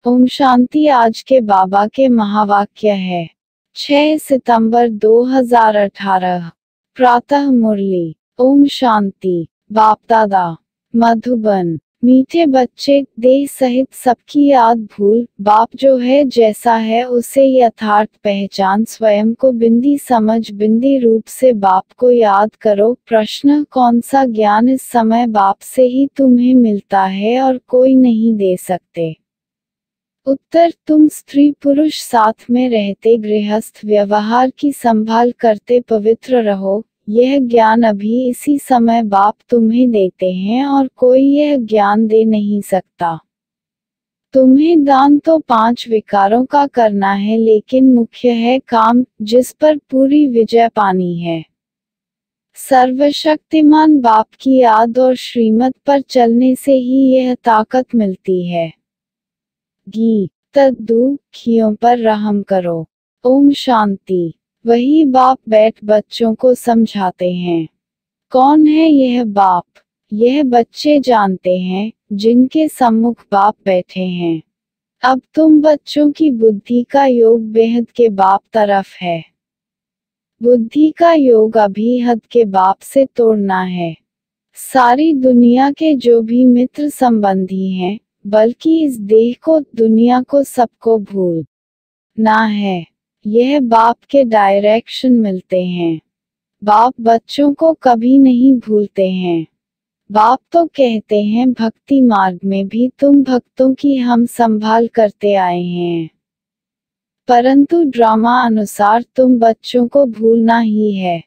ओम शांति। आज के बाबा के महावाक्य है 6 सितंबर 2018। प्रातः मुरली। ओम शांति। बाप दादा मधुबन। मीठे बच्चे, देह सहित सबकी याद भूल, बाप जो है जैसा है उसे यथार्थ पहचान, स्वयं को बिंदी समझ, बिंदी रूप से बाप को याद करो। प्रश्न: कौन सा ज्ञान इस समय बाप से ही तुम्हें मिलता है और कोई नहीं दे सकते? उत्तर: तुम स्त्री पुरुष साथ में रहते, गृहस्थ व्यवहार की संभाल करते पवित्र रहो। यह ज्ञान अभी इसी समय बाप तुम्हें देते हैं और कोई यह ज्ञान दे नहीं सकता। तुम्हें दान तो 5 विकारों का करना है, लेकिन मुख्य है काम, जिस पर पूरी विजय पानी है। सर्वशक्तिमान बाप की याद और श्रीमत पर चलने से ही यह ताकत मिलती है। घी दुखियों पर रहम करो। ओम शांति। वही बाप बैठ बच्चों को समझाते हैं। कौन है यह बाप? यह बच्चे जानते हैं, जिनके सम्मुख बाप बैठे हैं। अब तुम बच्चों की बुद्धि का योग बेहद के बाप तरफ है। बुद्धि का योग अभी हद के बाप से तोड़ना है। सारी दुनिया के जो भी मित्र संबंधी हैं, बल्कि इस देह को, दुनिया को, सबको भूल ना है। यह बाप के डायरेक्शन मिलते हैं। बाप बच्चों को कभी नहीं भूलते हैं। बाप तो कहते हैं भक्ति मार्ग में भी तुम भक्तों की हम संभाल करते आए हैं, परंतु ड्रामा अनुसार तुम बच्चों को भूलना ही है।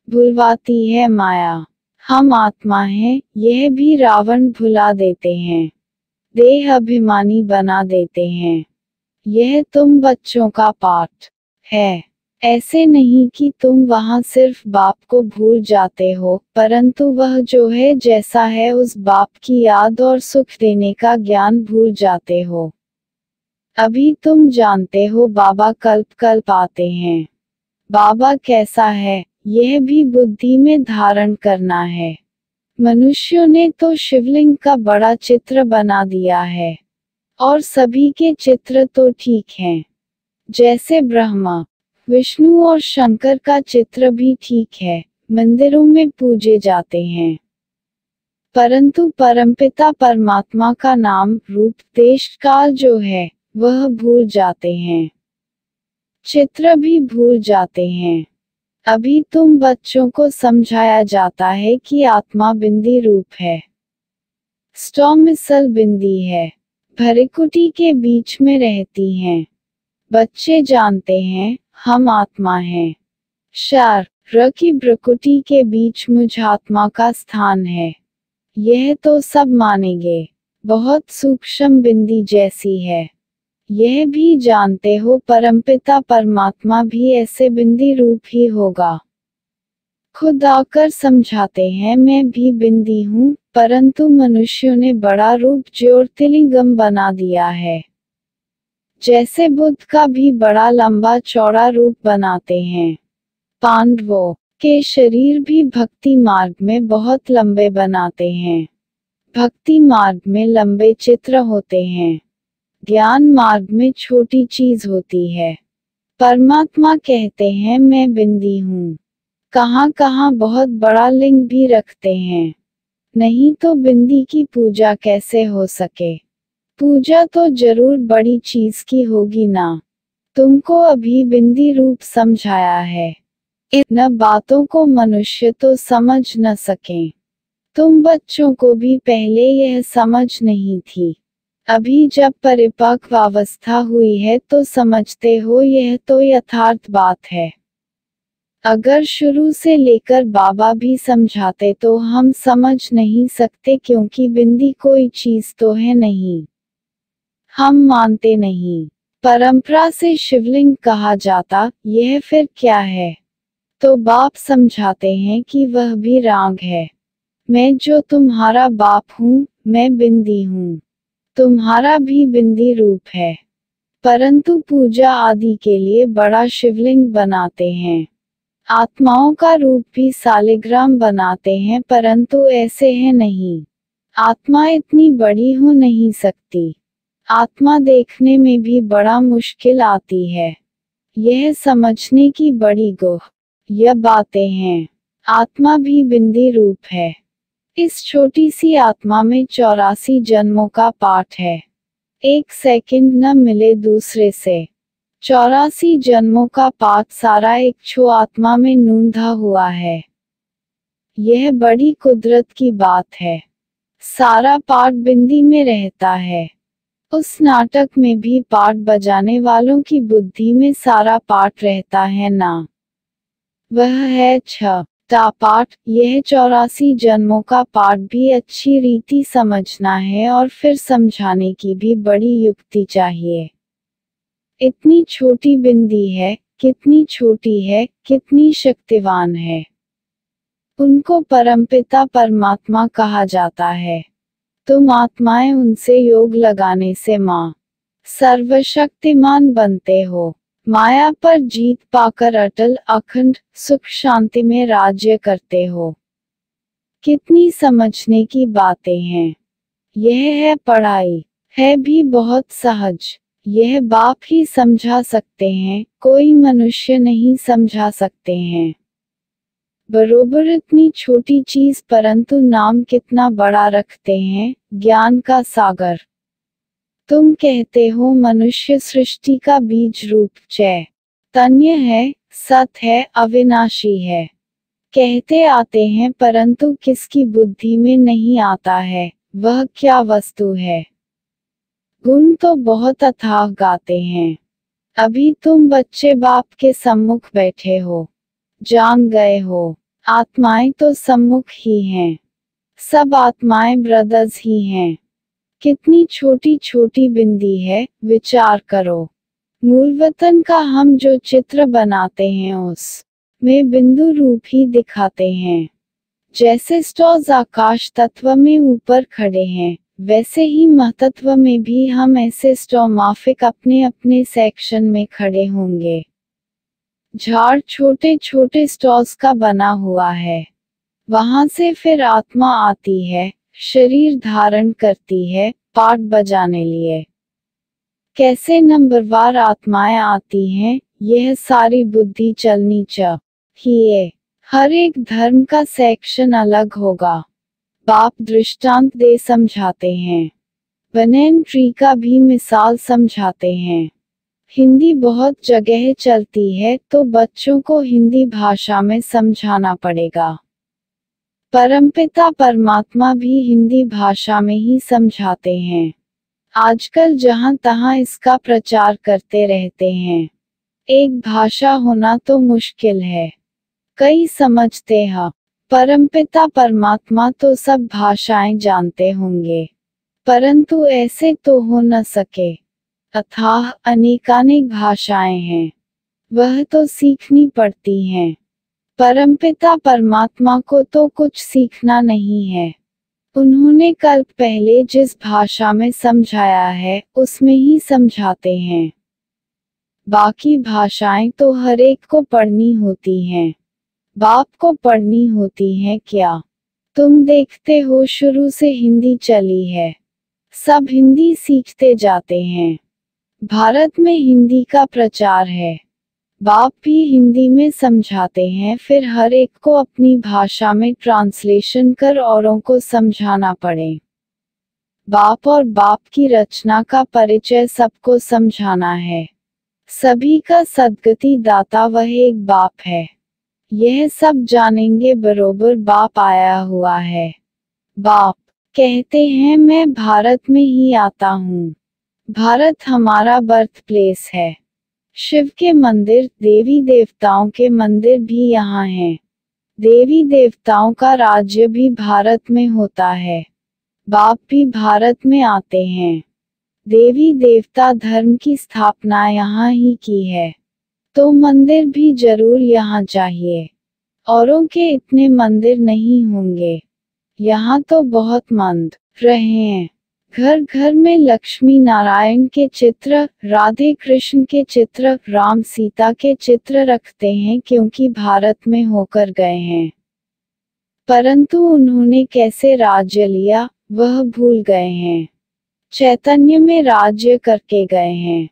भुलवाती है माया। हम आत्मा हैं, यह भी रावण भुला देते हैं, देह अभिमानी बना देते हैं। यह तुम बच्चों का पाठ है। ऐसे नहीं कि तुम वहां सिर्फ बाप को भूल जाते हो, परंतु वह जो है जैसा है उस बाप की याद और सुख देने का ज्ञान भूल जाते हो। अभी तुम जानते हो बाबा कल्प कल्प आते हैं। बाबा कैसा है, यह भी बुद्धि में धारण करना है। मनुष्यों ने तो शिवलिंग का बड़ा चित्र बना दिया है, और सभी के चित्र तो ठीक हैं। जैसे ब्रह्मा, विष्णु और शंकर का चित्र भी ठीक है, मंदिरों में पूजे जाते हैं, परंतु परमपिता परमात्मा का नाम, रूप, देश, काल जो है, वह भूल जाते हैं। चित्र भी भूल जाते हैं। अभी तुम बच्चों को समझाया जाता है कि आत्मा बिंदी रूप है। स्टॉमिसल बिंदी है, भरिकुटी के बीच में रहती हैं। बच्चे जानते हैं, हम आत्मा हैं। शार र की भ्रकुटी के बीच मुझ आत्मा का स्थान है। यह तो सब मानेंगे, बहुत सूक्ष्म बिंदी जैसी है। यह भी जानते हो परमपिता परमात्मा भी ऐसे बिंदी रूप ही होगा। खुद आकर समझाते हैं मैं भी बिंदी हूँ, परंतु मनुष्यों ने बड़ा रूप ज्योतिर्लिंगम बना दिया है। जैसे बुद्ध का भी बड़ा लंबा चौड़ा रूप बनाते हैं। पांडवों के शरीर भी भक्ति मार्ग में बहुत लंबे बनाते हैं। भक्ति मार्ग में लंबे चित्र होते हैं, ज्ञान मार्ग में छोटी चीज होती है। परमात्मा कहते हैं मैं बिंदी हूँ। कहाँ कहाँ बहुत बड़ा लिंग भी रखते हैं। नहीं तो बिंदी की पूजा कैसे हो सके? पूजा तो जरूर बड़ी चीज की होगी ना। तुमको अभी बिंदी रूप समझाया है। इन बातों को मनुष्य तो समझ न सकें। तुम बच्चों को भी पहले यह समझ नहीं थी। अभी जब परिपक्व अवस्था हुई है तो समझते हो, यह तो यथार्थ बात है। अगर शुरू से लेकर बाबा भी समझाते तो हम समझ नहीं सकते, क्योंकि बिंदी कोई चीज तो है नहीं, हम मानते नहीं। परंपरा से शिवलिंग कहा जाता, यह फिर क्या है? तो बाप समझाते हैं कि वह भी राग है। मैं जो तुम्हारा बाप हूँ, मैं बिंदी हूँ। तुम्हारा भी बिंदी रूप है, परंतु पूजा आदि के लिए बड़ा शिवलिंग बनाते हैं। आत्माओं का रूप भी सालिग्राम बनाते हैं, परंतु ऐसे है नहीं। आत्मा इतनी बड़ी हो नहीं सकती। आत्मा देखने में भी बड़ा मुश्किल आती है। यह समझने की बड़ी यह बातें हैं। आत्मा भी बिंदी रूप है। इस छोटी सी आत्मा में 84 जन्मों का पाठ है। एक सेकंड न मिले दूसरे से। 84 जन्मों का पाठ सारा एक छो आत्मा में नूंधा हुआ है। यह बड़ी कुदरत की बात है। सारा पाठ बिंदी में रहता है। उस नाटक में भी पाठ बजाने वालों की बुद्धि में सारा पाठ रहता है ना। वह है छठा पाठ। यह 84 जन्मों का पाठ भी अच्छी रीति समझना है और फिर समझाने की भी बड़ी युक्ति चाहिए। इतनी छोटी बिंदी है, कितनी छोटी है, कितनी शक्तिवान है। उनको परमपिता परमात्मा कहा जाता है। तुम आत्माएं उनसे योग लगाने से मां सर्वशक्तिमान बनते हो। माया पर जीत पाकर अटल अखंड सुख शांति में राज्य करते हो। कितनी समझने की बातें हैं। यह है पढ़ाई, है भी बहुत सहज। यह बाप ही समझा सकते हैं, कोई मनुष्य नहीं समझा सकते हैं। बरोबर इतनी छोटी चीज परंतु नाम कितना बड़ा रखते हैं, ज्ञान का सागर। तुम कहते हो मनुष्य सृष्टि का बीज रूप चैतन्य है, सत है, अविनाशी है। कहते आते हैं परंतु किसकी बुद्धि में नहीं आता है, वह क्या वस्तु है। गुण तो बहुत अथाह गाते हैं। अभी तुम बच्चे बाप के सम्मुख बैठे हो, जान गए हो। आत्माएं तो सम्मुख ही हैं। सब आत्माएं ब्रदर्स ही हैं। कितनी छोटी छोटी बिंदी है, विचार करो। मूलवतन का हम जो चित्र बनाते हैं उस में बिंदु रूप ही दिखाते हैं। जैसे स्टार्स आकाश तत्व में ऊपर खड़े हैं, वैसे ही महतत्व में भी हम ऐसे स्टार माफिक अपने अपने सेक्शन में खड़े होंगे। झाड़ छोटे छोटे स्टॉर्स का बना हुआ है। वहां से फिर आत्मा आती है, शरीर धारण करती है, पाठ बजाने लिए। कैसे नंबरवार आत्माएं आती हैं, यह सारी बुद्धि चलनी चाहिए। हर एक धर्म का सेक्शन अलग होगा। बाप दृष्टांत दे समझाते हैं। बनैन ट्री का भी मिसाल समझाते हैं। हिंदी बहुत जगह चलती है तो बच्चों को हिंदी भाषा में समझाना पड़ेगा। परमपिता परमात्मा भी हिंदी भाषा में ही समझाते हैं। आजकल जहां तहां इसका प्रचार करते रहते हैं। एक भाषा होना तो मुश्किल है। कई समझते हैं परमपिता परमात्मा तो सब भाषाएं जानते होंगे, परंतु ऐसे तो हो न सके। अथाह अनेकानेक भाषाएं हैं, वह तो सीखनी पड़ती हैं। परमपिता परमात्मा को तो कुछ सीखना नहीं है। उन्होंने कल्प पहले जिस भाषा में समझाया है उसमें ही समझाते हैं। बाकी भाषाएं तो हर एक को पढ़नी होती हैं। बाप को पढ़नी होती हैं क्या? तुम देखते हो शुरू से हिंदी चली है, सब हिंदी सीखते जाते हैं। भारत में हिंदी का प्रचार है। बाप भी हिंदी में समझाते हैं, फिर हर एक को अपनी भाषा में ट्रांसलेशन कर औरों को समझाना पड़े। बाप और बाप की रचना का परिचय सबको समझाना है। सभी का सद्गति दाता वह एक बाप है। यह सब जानेंगे बरोबर बाप आया हुआ है। बाप कहते हैं मैं भारत में ही आता हूँ। भारत हमारा बर्थ प्लेस है। शिव के मंदिर, देवी देवताओं के मंदिर भी यहाँ हैं। देवी देवताओं का राज्य भी भारत में होता है। बाप भी भारत में आते हैं। देवी देवता धर्म की स्थापना यहाँ ही की है, तो मंदिर भी जरूर यहाँ चाहिए। औरों के इतने मंदिर नहीं होंगे। यहाँ तो बहुत मंद रहे हैं। घर घर में लक्ष्मी नारायण के चित्र, राधे कृष्ण के चित्र, राम सीता के चित्र रखते हैं क्योंकि भारत में होकर गए हैं। परंतु उन्होंने कैसे राज्य लिया वह भूल गए हैं। चैतन्य में राज्य करके गए हैं।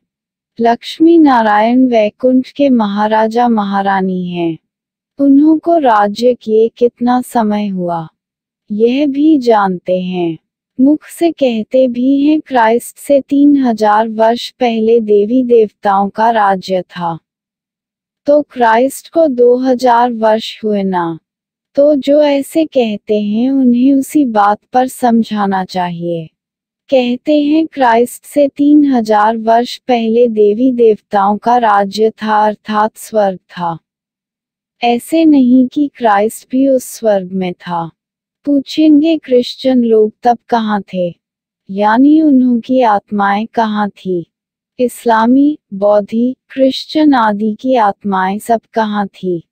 लक्ष्मी नारायण वैकुंठ के महाराजा महारानी हैं। उन्हों को राज्य किए कितना समय हुआ, यह भी जानते हैं। मुख से कहते भी हैं क्राइस्ट से 3000 वर्ष पहले देवी देवताओं का राज्य था। तो क्राइस्ट को 2000 वर्ष हुए ना। तो जो ऐसे कहते हैं उन्हें उसी बात पर समझाना चाहिए। कहते हैं क्राइस्ट से 3000 वर्ष पहले देवी देवताओं का राज्य था, अर्थात स्वर्ग था। ऐसे नहीं कि क्राइस्ट भी उस स्वर्ग में था। पूछेंगे क्रिश्चियन लोग तब कहाँ थे, यानी उन्हों की आत्माएं कहाँ थी। इस्लामी, बौद्धी, क्रिश्चियन आदि की आत्माएं सब कहाँ थी,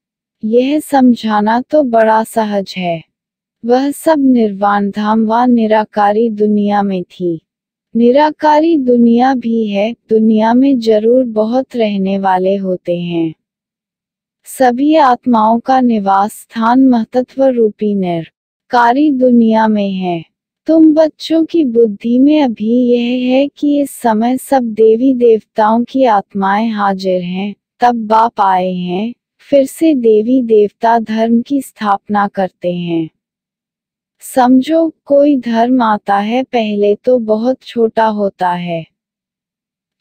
यह समझाना तो बड़ा सहज है। वह सब निर्वाण धाम व निराकारी दुनिया में थी। निराकारी दुनिया भी है, दुनिया में जरूर बहुत रहने वाले होते हैं। सभी आत्माओं का निवास स्थान महत्व रूपी निराकारी दुनिया में है। तुम बच्चों की बुद्धि में अभी यह है कि इस समय सब देवी देवताओं की आत्माएं हाजिर हैं, तब बाप आए हैं, फिर से देवी देवता धर्म की स्थापना करते हैं। समझो, कोई धर्म आता है, पहले तो बहुत छोटा होता है।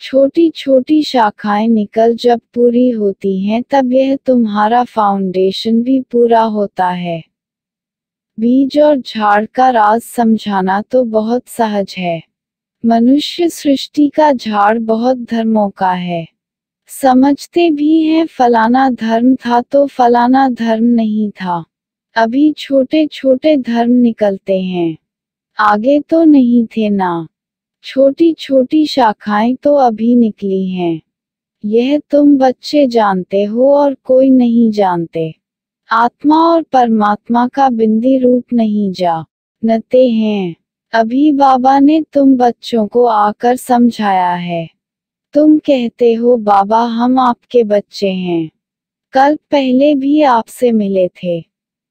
छोटी छोटी शाखाएं निकल जब पूरी होती हैं तब यह तुम्हारा फाउंडेशन भी पूरा होता है। बीज और झाड़ का राज समझाना तो बहुत सहज है। मनुष्य सृष्टि का झाड़ बहुत धर्मों का है। समझते भी हैं फलाना धर्म था तो फलाना धर्म नहीं था। अभी छोटे छोटे धर्म निकलते हैं, आगे तो नहीं थे ना। छोटी छोटी शाखाएं तो अभी निकली हैं। यह तुम बच्चे जानते हो और कोई नहीं जानते। आत्मा और परमात्मा का बिंदी रूप नहीं जानते हैं। अभी बाबा ने तुम बच्चों को आकर समझाया है। तुम कहते हो बाबा हम आपके बच्चे हैं। कल पहले भी आपसे मिले थे,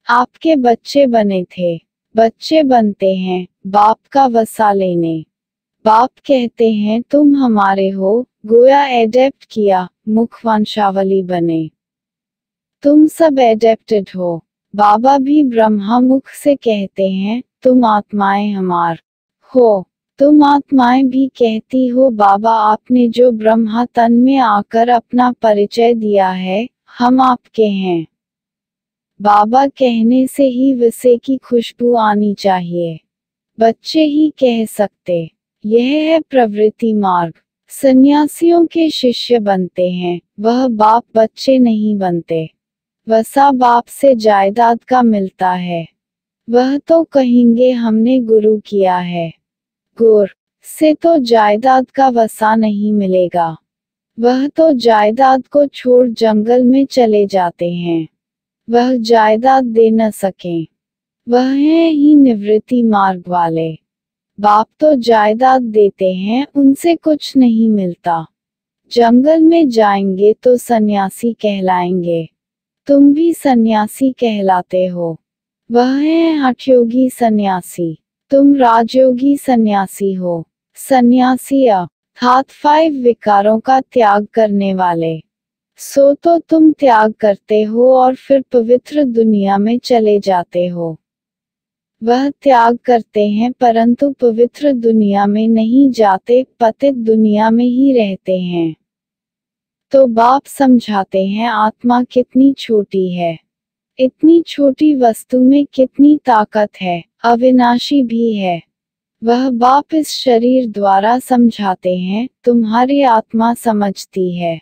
आपके बच्चे बने थे। बच्चे बनते हैं बाप का वसा लेने। बाप कहते हैं तुम हमारे हो, गोया एडेप्ट किया, मुख वंशावली बने। तुम सब एडेप्टेड हो। बाबा भी ब्रह्मा मुख से कहते हैं तुम आत्माएं हमार हो। तुम आत्माएं भी कहती हो बाबा आपने जो ब्रह्मा तन में आकर अपना परिचय दिया है, हम आपके हैं। बाबा कहने से ही वसे की खुशबू आनी चाहिए। बच्चे ही कह सकते। यह है प्रवृत्ति मार्ग। सन्यासियों के शिष्य बनते हैं, वह बाप बच्चे नहीं बनते। वसा बाप से जायदाद का मिलता है। वह तो कहेंगे हमने गुरु किया है। गुर से तो जायदाद का वसा नहीं मिलेगा। वह तो जायदाद को छोड़ जंगल में चले जाते हैं। वह जायदाद दे न सकें। वह हैं ही निवृत्ति मार्ग वाले। बाप तो जायदाद देते हैं, उनसे कुछ नहीं मिलता। जंगल में जाएंगे तो सन्यासी कहलाएंगे। तुम भी सन्यासी कहलाते हो। वह है हठयोगी सन्यासी, तुम राजयोगी सन्यासी हो। सन्यासी अर्थात 5 विकारों का त्याग करने वाले। सो तो तुम त्याग करते हो और फिर पवित्र दुनिया में चले जाते हो। वह त्याग करते हैं परंतु पवित्र दुनिया में नहीं जाते, पतित दुनिया में ही रहते हैं। तो बाप समझाते हैं आत्मा कितनी छोटी है। इतनी छोटी वस्तु में कितनी ताकत है, अविनाशी भी है। वह बाप इस शरीर द्वारा समझाते हैं, तुम्हारी आत्मा समझती है।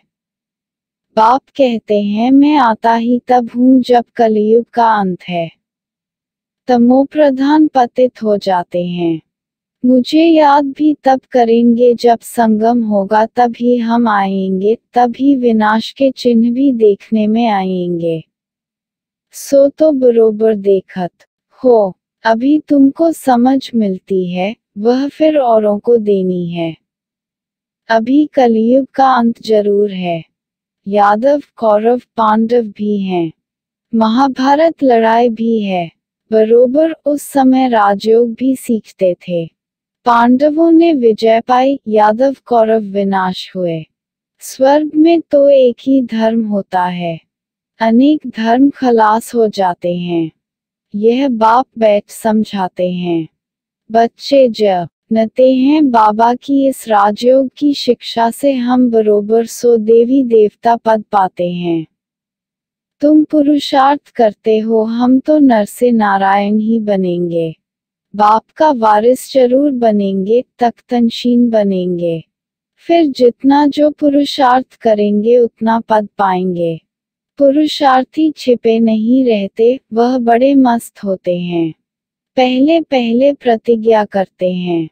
बाप कहते हैं मैं आता ही तब हूँ जब कलयुग का अंत है। तमोप्रधान पतित हो जाते हैं। मुझे याद भी तब करेंगे जब संगम होगा, तभी हम आएंगे, तभी विनाश के चिन्ह भी देखने में आएंगे। सो तो बरोबर देखत हो। अभी तुमको समझ मिलती है, वह फिर औरों को देनी है। अभी कलयुग का अंत जरूर है। यादव कौरव पांडव भी हैं। महाभारत लड़ाई भी है। बरोबर उस समय राजयोग भी सीखते थे। पांडवों ने विजय पाई, यादव कौरव विनाश हुए। स्वर्ग में तो एक ही धर्म होता है, अनेक धर्म खलास हो जाते हैं। यह बाप बैठ समझाते हैं। बच्चे जब नते हैं बाबा की इस राजयोग की शिक्षा से हम बरोबर सो देवी देवता पद पाते हैं। तुम पुरुषार्थ करते हो, हम तो नर से नारायण ही बनेंगे। बाप का वारिस जरूर बनेंगे, तख्तनशीन बनेंगे। फिर जितना जो पुरुषार्थ करेंगे उतना पद पाएंगे। पुरुषार्थी छिपे नहीं रहते, वह बड़े मस्त होते हैं। पहले पहले प्रतिज्ञा करते हैं।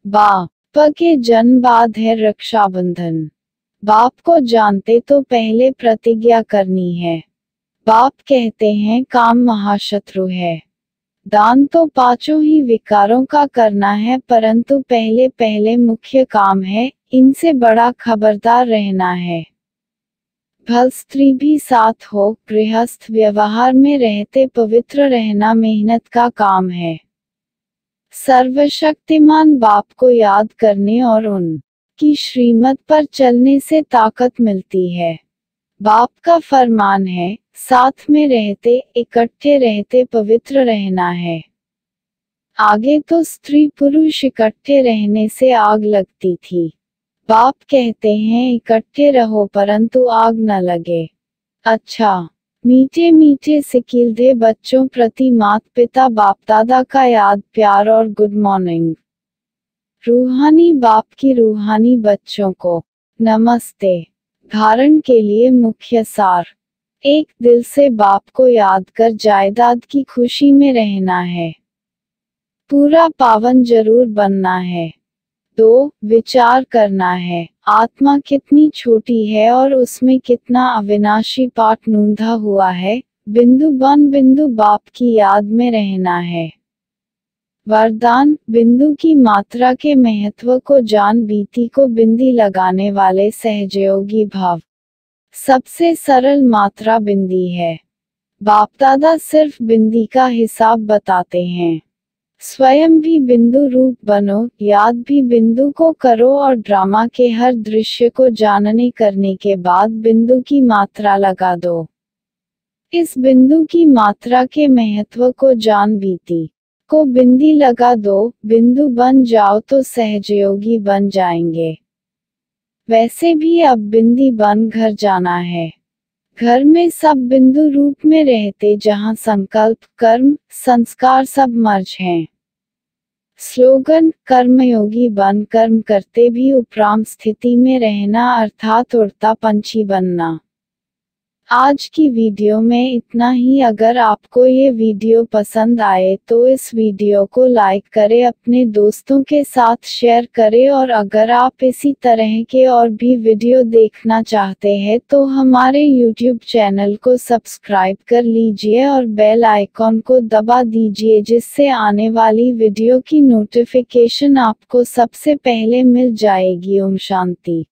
बाप के जन्म बाद है रक्षाबंधन। बाप को जानते तो पहले प्रतिज्ञा करनी है। बाप कहते हैं काम महाशत्रु है। दान तो पांचों ही विकारों का करना है, परंतु पहले पहले मुख्य काम है, इनसे बड़ा खबरदार रहना है। भल स्त्री भी साथ हो, गृहस्थ व्यवहार में रहते पवित्र रहना मेहनत का काम है। सर्वशक्तिमान बाप को याद करने और उनकी श्रीमत पर चलने से ताकत मिलती है। बाप का फरमान है, साथ में रहते इकट्ठे रहते पवित्र रहना है। आगे तो स्त्री पुरुष इकट्ठे रहने से आग लगती थी। बाप कहते हैं इकट्ठे रहो परंतु आग न लगे। अच्छा, मीठे मीठे सिकीलधे बच्चों प्रति माता पिता बाप दादा का याद प्यार और गुड मॉर्निंग। रूहानी बाप की रूहानी बच्चों को नमस्ते। धारण के लिए मुख्य सार: एक, दिल से बाप को याद कर जायदाद की खुशी में रहना है। पूरा पावन जरूर बनना है। 2, विचार करना है, आत्मा कितनी छोटी है और उसमें कितना अविनाशी पाठ नूंधा हुआ है। बिंदु बन बिंदु बाप की याद में रहना है। वरदान: बिंदु की मात्रा के महत्व को जान बीती को बिंदी लगाने वाले सहजयोगी भाव। सबसे सरल मात्रा बिंदी है। बापदादा सिर्फ बिंदी का हिसाब बताते हैं। स्वयं भी बिंदु रूप बनो, याद भी बिंदु को करो और ड्रामा के हर दृश्य को जानने करने के बाद बिंदु की मात्रा लगा दो। इस बिंदु की मात्रा के महत्व को जान बीती को बिंदी लगा दो, बिंदु बन जाओ तो सहजयोगी बन जाएंगे। वैसे भी अब बिंदी बन घर जाना है। घर में सब बिंदु रूप में रहते जहां संकल्प कर्म संस्कार सब मर्ज हैं। स्लोगन: कर्मयोगी बन कर्म करते भी उपराम स्थिति में रहना, अर्थात उड़ता पंछी बनना। आज की वीडियो में इतना ही। अगर आपको ये वीडियो पसंद आए तो इस वीडियो को लाइक करें, अपने दोस्तों के साथ शेयर करें और अगर आप इसी तरह के और भी वीडियो देखना चाहते हैं तो हमारे YouTube चैनल को सब्सक्राइब कर लीजिए और बेल आइकॉन को दबा दीजिए जिससे आने वाली वीडियो की नोटिफिकेशन आपको सबसे पहले मिल जाएगी। ओम शांति।